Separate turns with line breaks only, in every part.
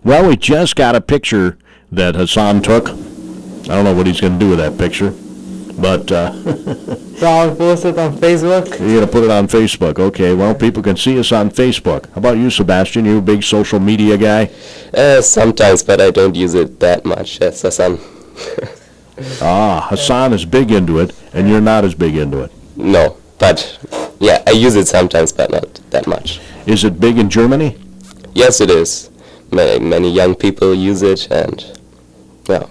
Well, we just got a picture that Hassan took. I don't know what he's going to do with that picture, but
So I'll post it on Facebook.
you're going to put it on Facebook. Okay, well, people can see us on Facebook. How about you, Sebastian? You a big social media guy?
Sometimes, but I don't use it that much as Hassan.
Hassan is big into it, and you're not as big into it.
No, but yeah, I use it sometimes, but not that much.
Is it big in Germany?
Yes, it is. Many young people use it, and yeah,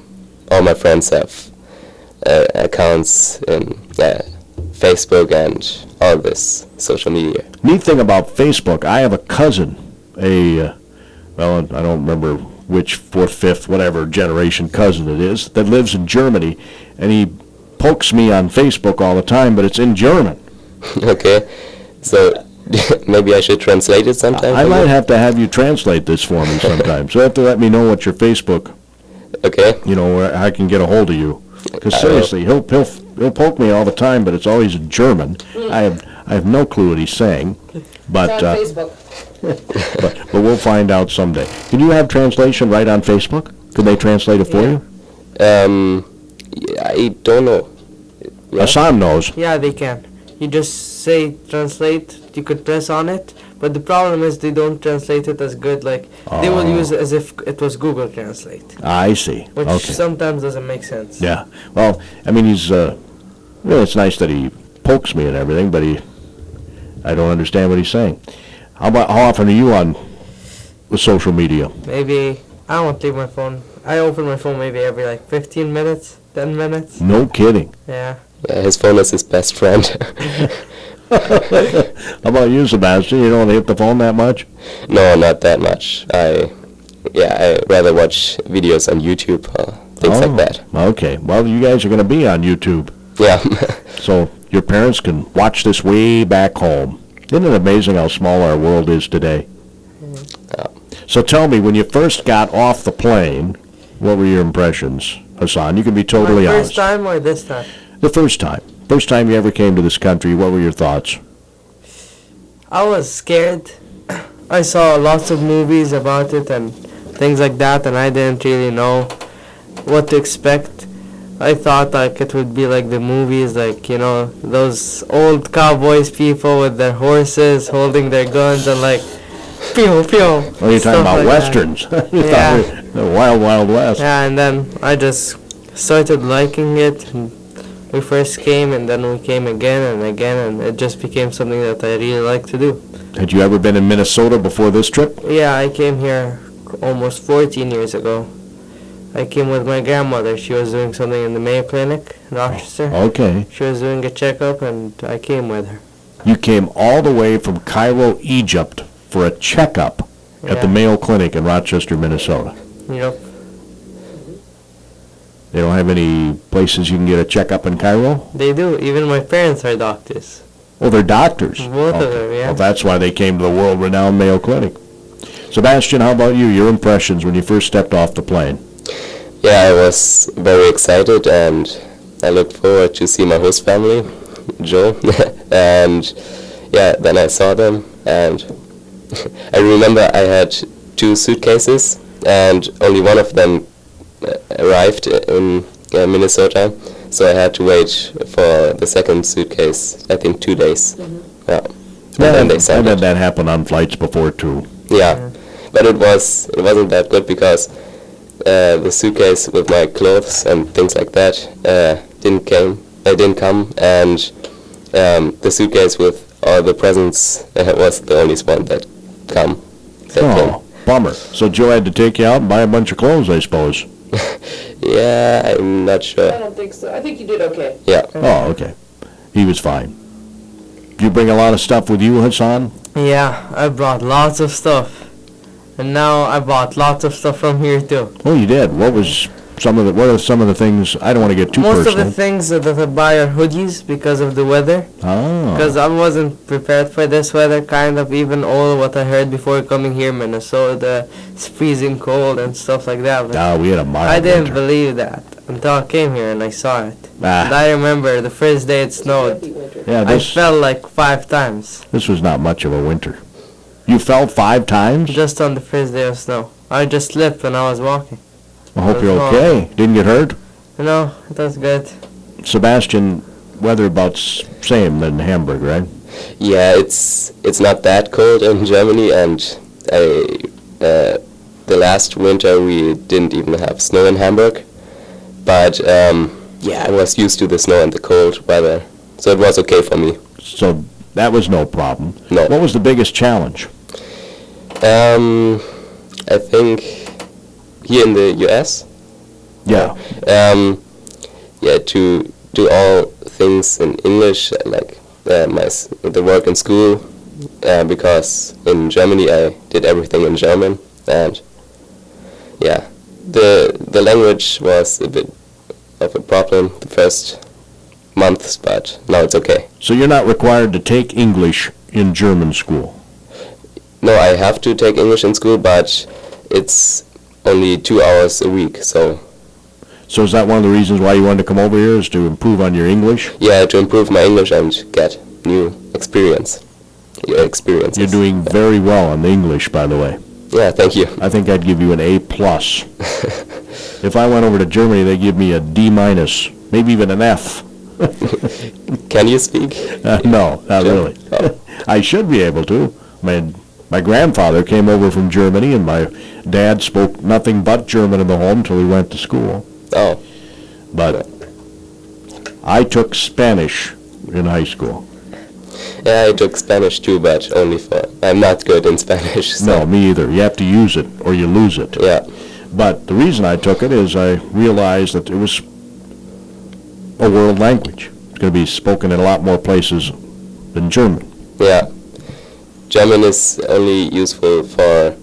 all my friends have accounts in Facebook and all this social media.
Neat thing about Facebook, I have a cousin, well, I don't remember which fourth, fifth, whatever generation cousin it is, that lives in Germany, and he pokes me on Facebook all the time, but it's in German.
Okay, so maybe I should translate it sometime.
I might have to have you translate this for me sometime. So you have to let me know what your Facebook,
Okay.
where I can get a hold of you. Because seriously, he'll poke me all the time, but it's always in German. I have no clue what he's saying, but
Facebook.
but we'll find out someday. Can you have translation right on Facebook? Can they translate it for you?
Yeah, I don't know. Yeah.
Hassan knows.
Yeah, they can. You just say translate, you could press on it, but the problem is they don't translate it as good. Like, they will use it as if it was Google Translate,
I see.
which
Okay.
sometimes doesn't make sense.
Yeah. Well, I mean, he's it's nice that he pokes me and everything, but I don't understand what he's saying. How often are you on the social media?
Maybe, I won't leave my phone. I open my phone maybe every 15 minutes, 10 minutes.
No kidding.
Yeah.
Yeah, his phone is his best friend.
How about you, Sebastian? You don't hit the phone that much?
No, not that much. I rather watch videos on YouTube, things like that.
Okay. Well, you guys are going to be on YouTube,
Yeah.
so your parents can watch this way back home. Isn't it amazing how small our world is today?
Yeah.
So tell me, when you first got off the plane, what were your impressions, Hassan? You can be totally
My
honest.
first time or this time?
The first time. First time you ever came to this country, what were your thoughts?
I was scared. I saw lots of movies about it and things like that, and I didn't really know what to expect. I thought it would be like the movies, those old cowboys people with their horses holding their guns and pew pew.
Oh, you're talking
stuff
about
like
westerns. You
Yeah.
thought the Wild Wild West.
Yeah, and then I just started liking it. And we first came, and then we came again, and it just became something that I really like to do.
Had you ever been in Minnesota before this trip?
Yeah, I came here almost 14 years ago. I came with my grandmother. She was doing something in the Mayo Clinic in Rochester.
Okay.
She was doing a checkup, and I came with her.
You came all the way from Cairo, Egypt for a checkup at the
Yeah.
Mayo Clinic in Rochester, Minnesota.
Yep.
They don't have any places you can get a checkup in Cairo?
They do. Even my parents are doctors.
Well, they're doctors.
Both of them, yeah.
Well, that's why they came to the world-renowned Mayo Clinic. Sebastian, how about you? Your impressions when you first stepped off the plane?
Yeah, I was very excited, and I looked forward to see my host family, Joe. And yeah, then I saw them, and I remember I had 2 suitcases, and only one of them arrived in Minnesota, so I had to wait for the second suitcase, I think 2 days. Yeah. And then they
I've
sent
had
it.
that happen on flights before, too.
Yeah, but it wasn't that good because the suitcase with my clothes and things like that didn't come, and the suitcase with all the presents was the only one that came.
Oh, bummer. So Joe had to take you out and buy a bunch of clothes, I suppose.
Yeah, I'm not
I
sure.
don't think so. I think you did okay.
Yeah.
Oh, okay. He was fine. Did you bring a lot of stuff with you, Hassan?
Yeah, I brought lots of stuff. And now I bought lots of stuff from here too.
Oh, you did. What are some of the things? I don't want to get too
Most
personal.
of the things that I buy are hoodies because of the weather.
Oh.
Because I wasn't prepared for this weather, kind of. Even all what I heard before coming here, Minnesota, it's freezing cold and stuff like that. But
We had a mild
I didn't
winter.
believe that until I came here and I saw it.
Ah.
And I remember the first day it snowed.
Yeah,
I fell 5 times
this was not much of a winter. You fell 5 times?
just on the first day of snow. I just slipped when I was walking.
I hope you're
That's
okay. Didn't get hurt?
No, that's good.
Sebastian, weather about same than Hamburg, right?
Yeah, it's not that cold in Germany, and the last winter we didn't even have snow in Hamburg. But yeah, I was used to the snow and the cold weather, so it was okay for me.
So that was no problem.
No.
What was the biggest challenge?
I think here in the U.S.
Yeah.
Yeah, to do all things in English, like the work in school, because in Germany I did everything in German, and yeah, the language was a bit of a problem the first months, but now it's okay.
So you're not required to take English in German school?
No, I have to take English in school, but it's only 2 hours a week, so
So is that one of the reasons why you wanted to come over here, is to improve on your English?
yeah, to improve my English and get new experiences.
You're doing very well on the English, by the way.
Yeah, thank you.
I think I'd give you an A+. If I went over to Germany, they'd give me a D-, maybe even an F.
Can you speak?
No, not really.
Oh.
I should be able to. My grandfather came over from Germany, and my dad spoke nothing but German in the home till he went to school.
Oh,
But I took Spanish in high school.
yeah, I took Spanish too, but only I'm not good in Spanish, so.
No, me either. You have to use it or you lose it.
Yeah,
But the reason I took it is I realized that it was a world language. It's going to be spoken in a lot more places than German.
yeah. German is only useful for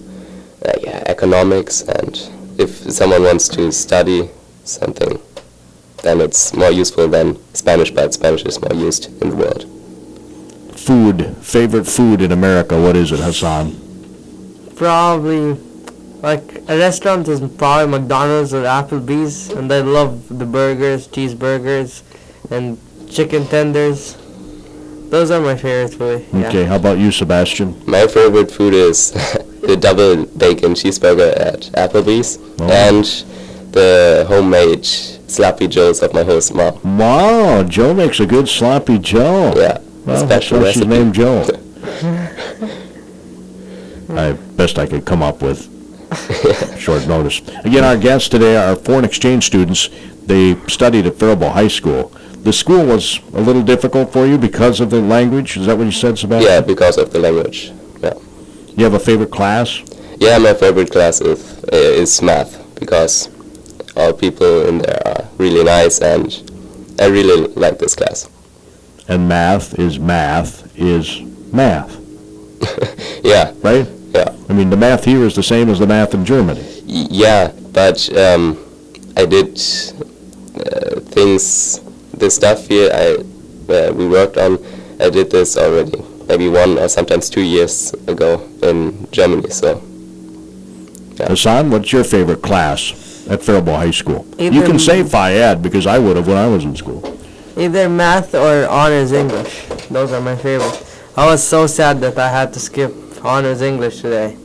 economics, and if someone wants to study something, then it's more useful than Spanish, but Spanish is more used in the world.
Food, favorite food in America, what is it, Hassan?
Probably, like, a restaurant is probably McDonald's or Applebee's, and I love the burgers, cheeseburgers, and chicken tenders. Those are my favorites, really. Yeah.
Okay, how about you, Sebastian?
My favorite food is the double bacon cheeseburger at Applebee's,
Oh.
and the homemade sloppy joes of my host mom.
Wow, Joe makes a good sloppy Joe.
Yeah,
Well,
special
that's why she's
recipe.
named Joe. Best I could come up with. Short notice. Again, our guests today are foreign exchange students. They studied at Faribault High School. The school was a little difficult for you because of the language? Is that what you said, Sebastian?
Yeah, because of the language. Yeah.
You have a favorite class?
Yeah, my favorite class is math, because all people in there are really nice, and I really like this class.
And math is math,
Yeah,
right?
yeah.
I mean, the math here is the same as the math in Germany.
Yeah, but I did the stuff here we worked on, I did this already, maybe 1 or sometimes 2 years ago in Germany, so. Yeah.
Hassan, what's your favorite class at Faribault High School? You
Either-
can say Fayed, because I would have when I was in school.
Either math or honors English. Those are my favorites. I was so sad that I had to skip honors English today.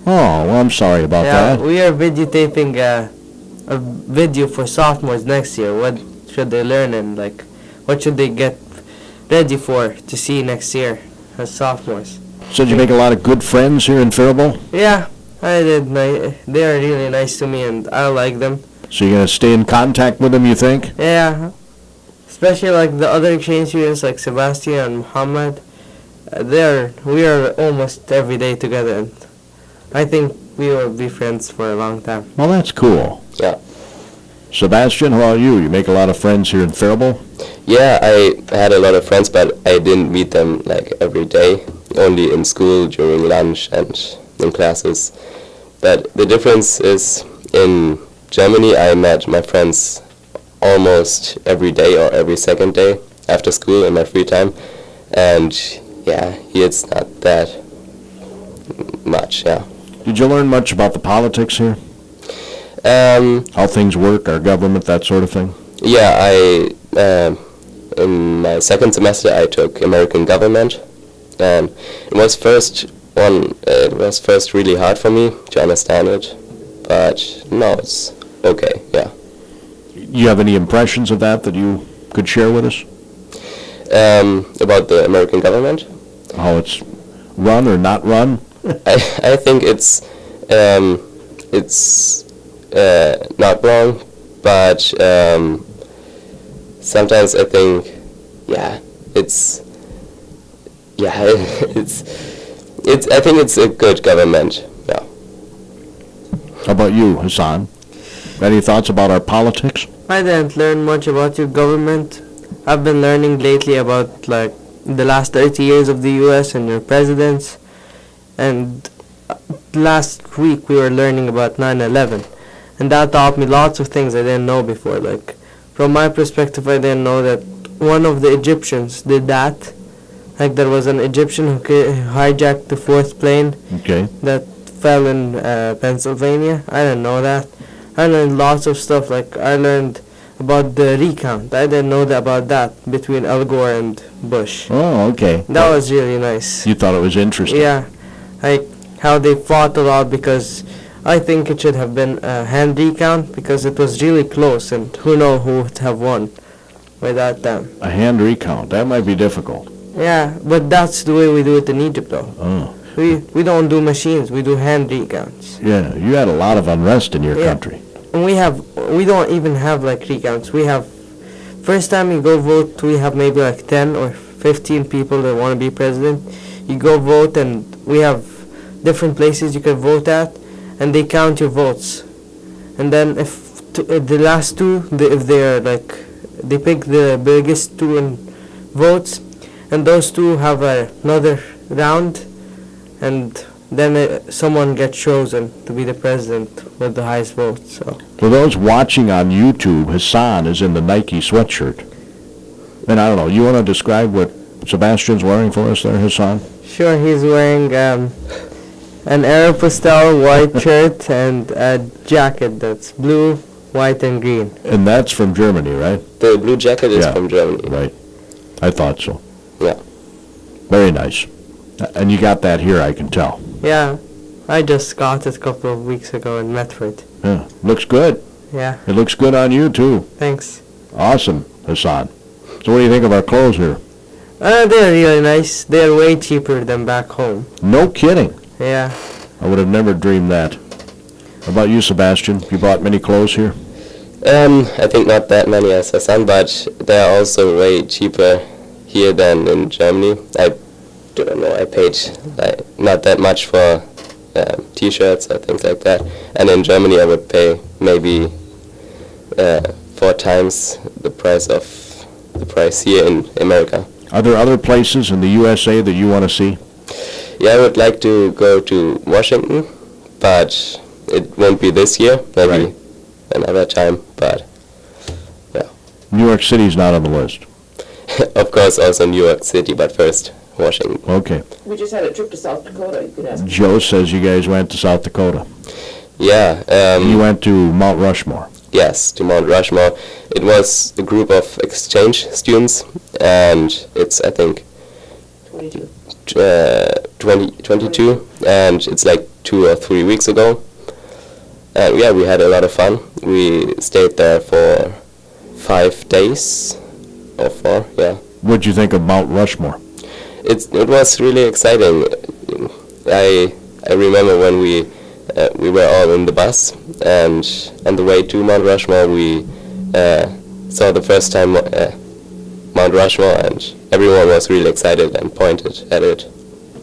Oh, well, I'm sorry about
Yeah,
that.
we are videotaping a video for sophomores next year. What should they learn, and like, what should they get ready for to see next year as sophomores?
So did you make a lot of good friends here in Faribault?
Yeah, I did. They are really nice to me, and I like them.
So you're going to stay in contact with them, you think?
Yeah, especially like the other exchange students like Sebastian and Muhammad. We are almost every day together, and I think we will be friends for a long time.
Well, that's cool.
Yeah.
Sebastian, how about you? You make a lot of friends here in Faribault?
Yeah, I had a lot of friends, but I didn't meet them like every day, only in school during lunch and in classes. But the difference is, in Germany I met my friends almost every day or every second day after school in my free time, and yeah, here it's not that much, yeah.
Did you learn much about the politics here? How things work, our government, that sort of thing?
Yeah, in my second semester I took American government, and it was first really hard for me to understand it, but no, it's okay, yeah.
You have any impressions of that you could share with us?
About the American government?
How it's run or not run?
I think it's not wrong, but sometimes I think, yeah, it's I think it's a good government. Yeah.
How about you, Hassan? Any thoughts about our politics?
I didn't learn much about your government. I've been learning lately about like the last 30 years of the U.S. and your presidents. And last week we were learning about 9/11, and that taught me lots of things I didn't know before. Like from my perspective, I didn't know that one of the Egyptians did that. Like there was an Egyptian who hijacked the fourth plane
Okay.
that fell in Pennsylvania. I didn't know that. I learned lots of stuff. Like I learned about the recount. I didn't know about that between Al Gore and Bush.
Oh, okay.
That was really nice.
You thought it was interesting.
Yeah, like how they fought a lot, because I think it should have been a hand recount because it was really close, and who knows who would have won without them.
A hand recount. That might be difficult.
Yeah, but that's the way we do it in Egypt, though.
Oh.
We don't do machines. We do hand recounts.
Yeah, you had a lot of unrest in your
Yeah.
country.
And we don't even have like recounts. We have, first time you go vote, we have maybe like 10 or 15 people that want to be president. You go vote, and we have different places you can vote at, and they count your votes. And then if the last two, if they're like, they pick the biggest two in votes, and those two have another round, and then someone gets chosen to be the president with the highest votes. So
For those watching on YouTube, Hassan is in the Nike sweatshirt. And I don't know, you want to describe what Sebastian's wearing for us there, Hassan?
sure, he's wearing an Aeropostale white shirt and a jacket that's blue, white, and green.
And that's from Germany, right?
The blue jacket is
Yeah.
from Germany.
Right. I thought so.
Yeah.
Very nice. And you got that here, I can tell.
Yeah, I just got it a couple of weeks ago in Medford.
Yeah. Looks good.
Yeah,
It looks good on you, too.
thanks.
Awesome, Hassan. So what do you think of our clothes here?
They're really nice. They're way cheaper than back home.
No kidding.
Yeah.
I would have never dreamed that. How about you, Sebastian? You bought many clothes here?
I think not that many as Hassan, but they are also way cheaper here than in Germany. I don't know, I paid like not that much for t-shirts or things like that. And in Germany I would pay maybe 4 times the price here in America.
Are there other places in the USA that you want to see?
Yeah, I would like to go to Washington, but it won't be this year, maybe
Right.
another time, but
New York City's not on the list.
of course also New York City, but first Washington.
Okay.
We just had a trip to South Dakota. You could ask.
Joe says you guys went to South Dakota.
Yeah,
You went to Mount Rushmore.
yes, to Mount Rushmore. It was a group of exchange students, and it's, I think,
22.
22, and it's like 2 or 3 weeks ago. And yeah, we had a lot of fun. We stayed there for 5 days, or 4, yeah.
What'd you think of Mount Rushmore?
It was really exciting. I remember when we were all in the bus, and on the way to Mount Rushmore we saw the first time Mount Rushmore, and everyone was really excited and pointed at it.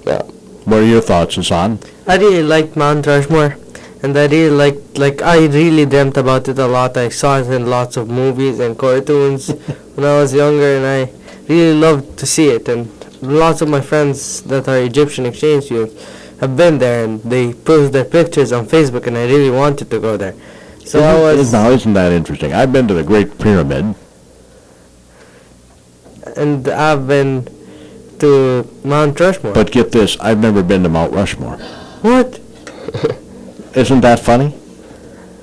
Yeah.
What are your thoughts, Hassan?
I really liked Mount Rushmore, and I really I really dreamt about it a lot. I saw it in lots of movies and cartoons when I was younger, and I really loved to see it. And lots of my friends that are Egyptian exchange students have been there, and they post their pictures on Facebook, and I really wanted to go there. So I was,
Now, isn't that interesting? I've been to the Great Pyramid.
and I've been to Mount Rushmore.
But get this, I've never been to Mount Rushmore.
What?
Isn't that funny?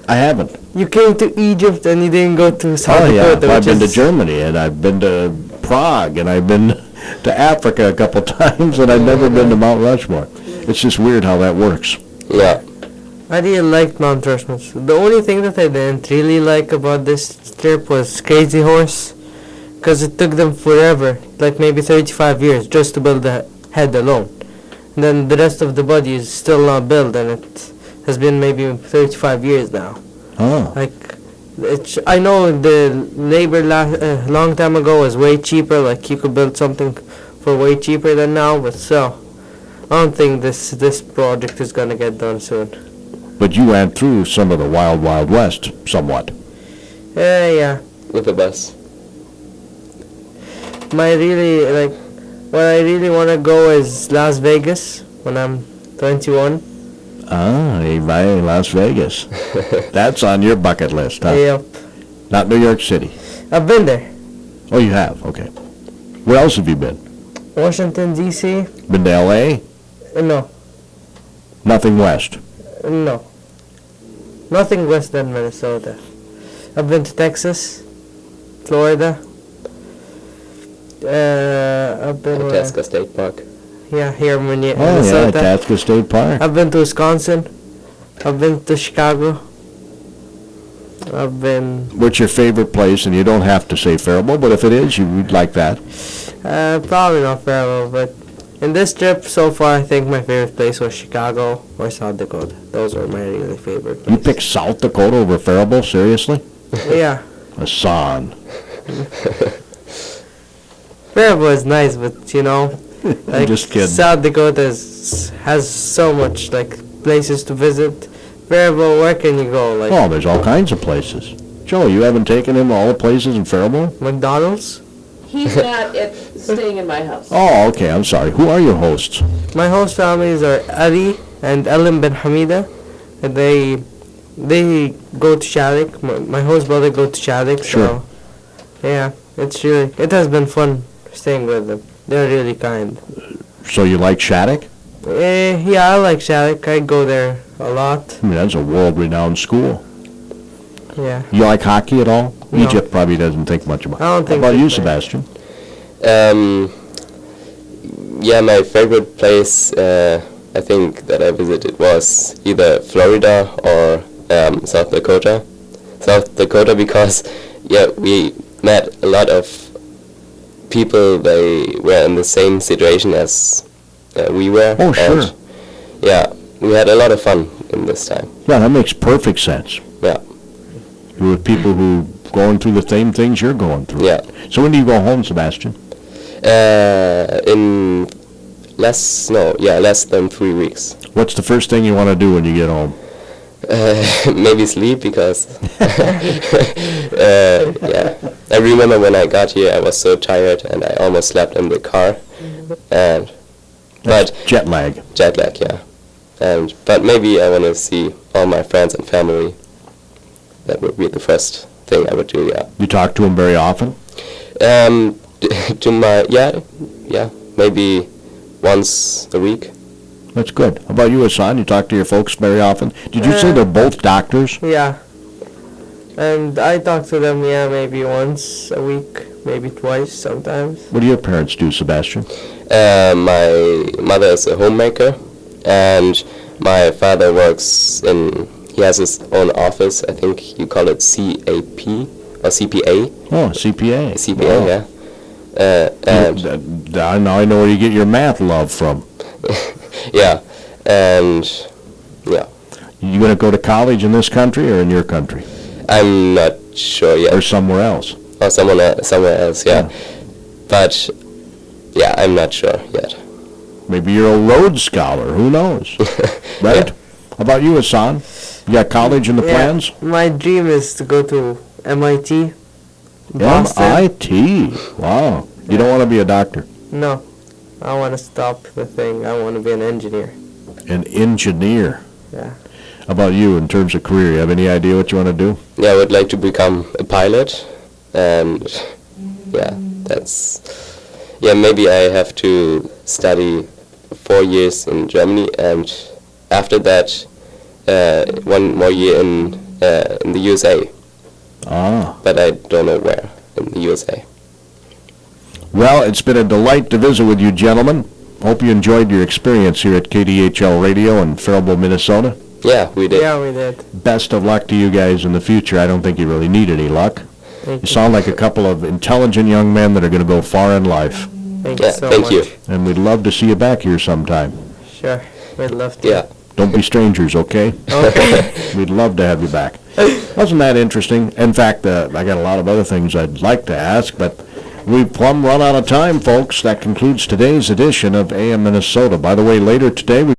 I haven't.
You came to Egypt and you didn't go to South
Oh, yeah.
Dakota?
I've
which
been to
is-
Germany, and I've been to Prague, and I've been to Africa a couple times, and I've never been to Mount Rushmore. It's just weird how that works.
Yeah.
I really liked Mount Rushmore. The only thing that I didn't really like about this trip was Crazy Horse, because it took them forever, like maybe 35 years, just to build the head alone. And then the rest of the body is still not built, and it has been maybe 35 years now.
Oh.
Like, I know the labor long time ago was way cheaper, like you could build something for way cheaper than now, but still, I don't think this project is gonna get done soon.
But you went through some of the wild, wild west, somewhat.
Yeah.
With the bus.
What I really want to go is Las Vegas when I'm 21.
Ah, Las Vegas. That's on your bucket list, huh?
Yep.
Not New York City.
I've been there.
Oh, you have? Okay. Where else have you been?
Washington, D.C.
Been to L.A.?
No.
Nothing west?
No. Nothing west than Minnesota. I've been to Texas, Florida. I've been
Itasca State Park.
here in
Oh, yeah,
Minnesota.
Itasca State Park.
I've been to Wisconsin. I've been to Chicago. I've been
What's your favorite place? And you don't have to say Faribault, but if it is, you would like that.
probably not Faribault, but in this trip so far, I think my favorite place was Chicago or South Dakota. Those were my really favorite
You
places.
picked South Dakota over Faribault? Seriously?
Yeah,
Hassan.
Faribault is nice, but
I'm just kidding.
South Dakota has so much places to visit. Faribault, where can you go?
Oh, there's all kinds of places. Joe, you haven't taken him to all the places in Faribault?
McDonald's.
He's not staying in my house.
Oh, okay, I'm sorry. Who are your hosts?
My host families are Ali and Ellen Ben Hamida, and they go to Shadik. My host brother go to Shadik.
Sure.
So, yeah, it has been fun staying with them. They're really kind.
So you like Shattuck?
Yeah, I like Shadik. I go there a lot.
I mean, that's a world-renowned school.
Yeah.
You like hockey at all?
No.
Egypt probably doesn't think much about it.
I don't think
How about
they
you,
play.
Sebastian?
Yeah, my favorite place I think that I visited was either Florida or South Dakota. South Dakota because we met a lot of people. They were in the same situation as we were.
Oh, sure.
And, yeah, we had a lot of fun in this time.
Yeah, that makes perfect sense.
Yeah.
You're with people who going through the same things you're going through.
Yeah.
So when do you go home, Sebastian?
In less than 3 weeks.
What's the first thing you want to do when you get home?
Maybe sleep because yeah. I remember when I got here I was so tired and I almost slept in the car. And
That's
but
jet lag.
jet lag, yeah. But maybe I want to see all my friends and family. That would be the first thing I would do, yeah.
You talk to them very often?
To my maybe once a week.
That's good. How about you, Hassan? You talk to your folks very often? Did you say they're both doctors?
Yeah. And I talk to them, maybe once a week, maybe twice sometimes.
What do your parents do, Sebastian?
My mother is a homemaker, and my father he has his own office. I think you call it CAP or CPA.
Oh, CPA.
CPA,
Wow.
yeah. And
Now I know where you get your math love from.
yeah, and yeah,
You going to go to college in this country or in your country?
I'm not sure yet.
Or somewhere else?
Or somewhere else, yeah. But yeah, I'm not sure yet.
Maybe you're a Rhodes Scholar. Who knows? Right?
Yeah.
How about you, Hassan? You got college in the plans?
My dream is to go to MIT. Boston.
MIT. Wow. You don't want to be a doctor?
No. I want to stop the thing. I want to be an engineer.
An engineer.
Yeah.
How about you in terms of career? You have any idea what you want to do?
Yeah, I would like to become a pilot, and maybe I have to study 4 years in Germany, and after that, 1 more year in the USA.
Ah.
But I don't know where in the USA.
Well, it's been a delight to visit with you, gentlemen. Hope you enjoyed your experience here at KDHL Radio in Faribault, Minnesota.
Yeah, we did.
Yeah, we did.
Best of luck to you guys in the future. I don't think you really need any luck.
Thank
You
you.
sound like a couple of intelligent young men that are going to go far in life.
Thank
Yeah,
you so
thank
much.
you.
And we'd love to see you back here sometime.
Sure, we'd love to.
Yeah.
Don't be strangers, okay?
Okay.
We'd love to have you back. Wasn't that interesting? In fact, I got a lot of other things I'd like to ask, but we've plumb run out of time, folks. That concludes today's edition of AM Minnesota. By the way, later today, we